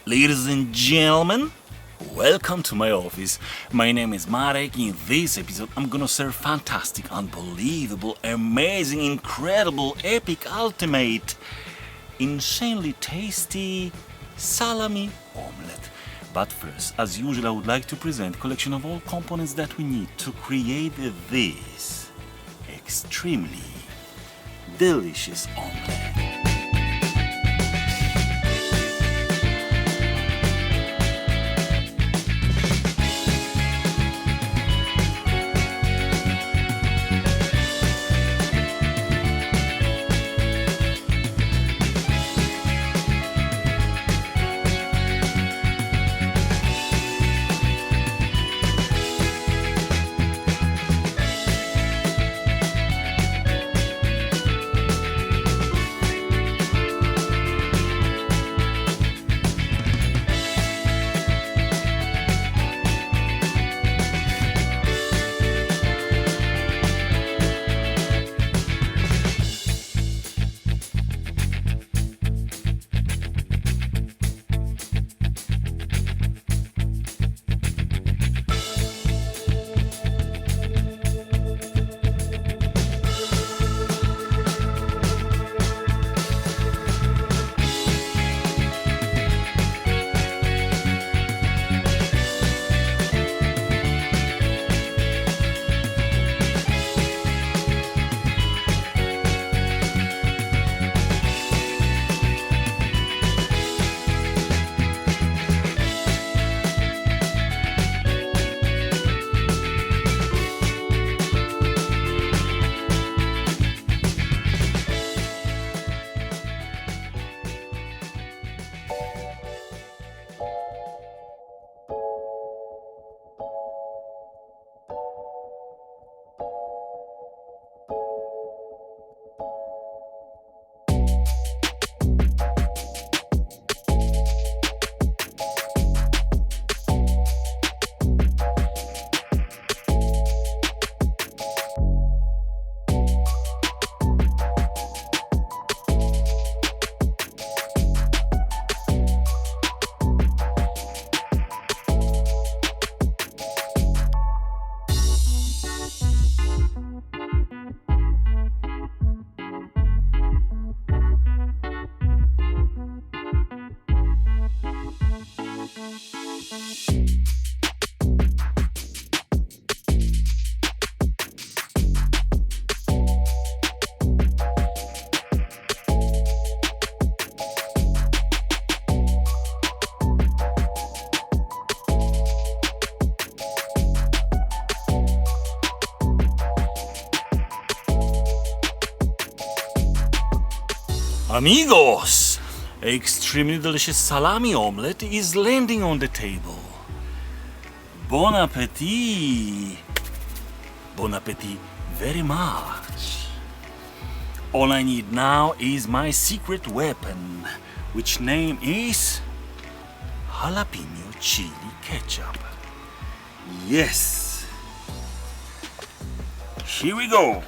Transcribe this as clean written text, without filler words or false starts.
Ladies and gentlemen, welcome to my office. My name is Marek. In this episode, I'm gonna serve fantastic, unbelievable, amazing, incredible, epic, ultimate, insanely tasty salami omelette. But first, as usual, I would like to present a collection of all components that we need to create this extremely delicious omelette. Amigos! Extremely delicious salami omelette is landing on the table. Bon appetit! Bon appetit very much. All I need now is my secret weapon, which name is jalapeno chili ketchup. Yes! Here we go!